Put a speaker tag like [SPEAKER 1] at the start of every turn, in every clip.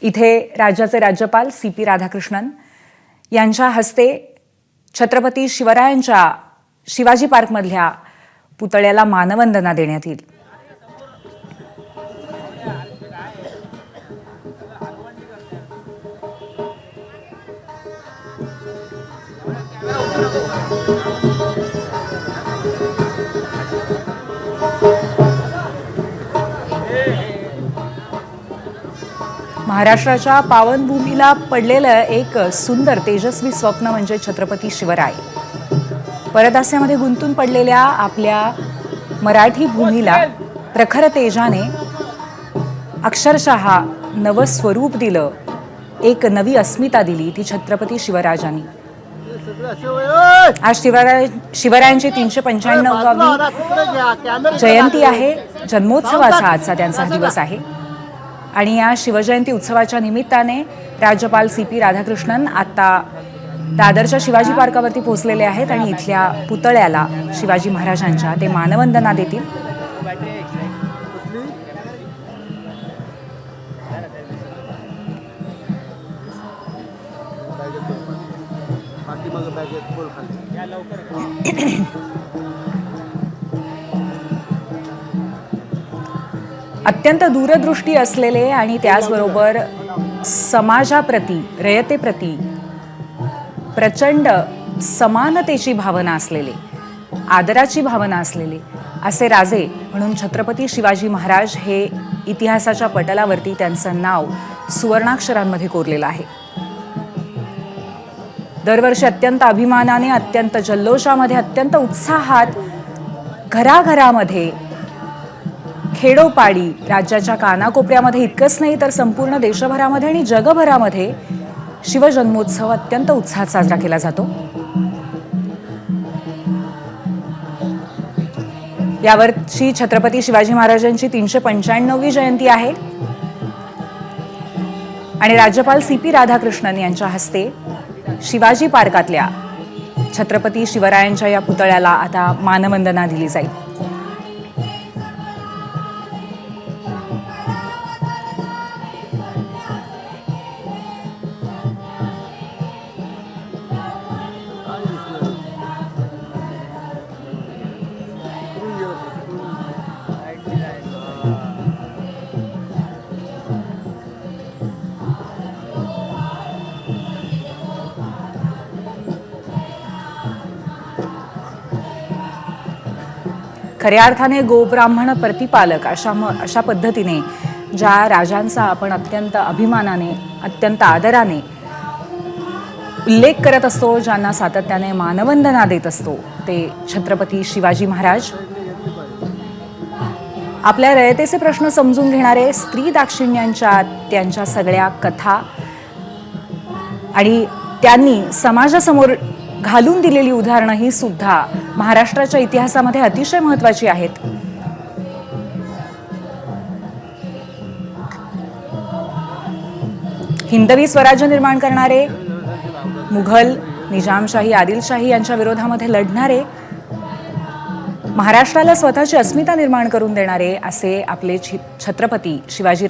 [SPEAKER 1] इथे राज्याचे राज्यपाल CP राधाकृष्णन यांच्या हस्ते छत्रपती शिवरायांच्या शिवाजी पार्कमधल्या पुतळ्याला मानवंदना देण्यात येईल। महाराष्ट्राच्या पावनभूमीला पडलेलं एक सुंदर तेजस्वी स्वप्न म्हणजे छत्रपती शिवराय। परदास्यामध्ये गुंतून पडलेल्या आपल्या मराठी भूमीला प्रखर तेजाने अक्षरशः नवं स्वरूप दिलं, एक नवी अस्मिता दिली ती छत्रपती शिवराजांनी। आज शिवरायांची 395वी जयंती आहे। जन्मोत्सवाचा आजचा त्यांचा दिवस आहे आणि या शिवजयंती उत्सवाच्या निमित्ताने राज्यपाल CP राधाकृष्णन आता दादरच्या शिवाजी पार्कावरती पोहोचलेले आहेत आणि इथल्या पुतळ्याला शिवाजी महाराजांच्या ते मानवंदना देतील। अत्यंत दूरदृष्टी असलेले आणि त्याचबरोबर समाजाप्रती रयतेप्रती प्रचंड समानतेची भावना असलेले, आदराची भावना असलेले असे राजे म्हणून छत्रपती शिवाजी महाराज हे इतिहासाच्या पटलावरती त्यांचं नाव सुवर्णाक्षरांमध्ये कोरलेलं आहे। दरवर्षी अत्यंत अभिमानाने, अत्यंत जल्लोषामध्ये, अत्यंत उत्साहात घराघरामध्ये, खेडोपाडी, राज्याच्या कानाकोपऱ्यामध्ये इतकंच नाही तर संपूर्ण देशभरामध्ये आणि जगभरामध्ये शिवजन्मोत्सव अत्यंत उत्साहात साजरा केला जातो। यावर्षी छत्रपती शिवाजी महाराजांची 395वी जयंती आहे आणि राज्यपाल CP राधाकृष्णन यांच्या हस्ते शिवाजी पार्कातल्या छत्रपती शिवरायांच्या या पुतळ्याला आता मानवंदना दिली जाईल। खऱ्या अर्थाने गोब्राह्मण प्रतिपालक अशा पद्धतीने ज्या राजांचा आपण अत्यंत अभिमानाने, अत्यंत आदराने उल्लेख करत असतो, ज्यांना सातत्याने मानवंदना देत असतो, ते छत्रपती शिवाजी महाराज। आपल्या रयतेचे प्रश्न समजून घेणारे, स्त्री दाक्षिण्यांच्या त्यांच्या सगळ्या कथा आणि त्यांनी समाजासमोर घालून दिलेली उदाहरणं ही सुद्धा महाराष्ट्राच्या इतिहासामध्ये अतिशय महत्त्वाची आहेत। हिंदवी स्वराज्य निर्माण करणारे, मुघल, निजामशाही, आदिलशाही यांच्या विरोधामध्ये लढणारे, महाराष्ट्राला स्वतःची अस्मिता निर्माण करून देणारे असे आपले छत्रपती शिवाजी।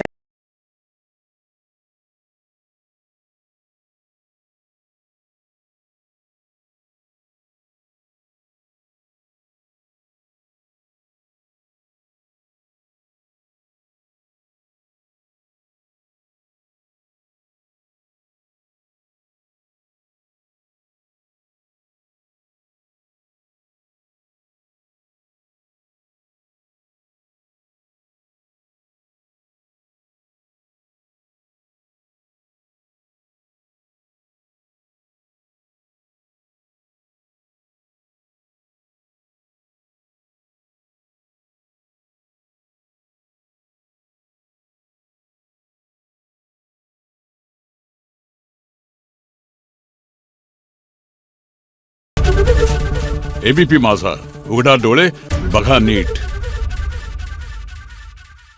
[SPEAKER 2] ABP माझा, उघडा डोळे बघा नीट।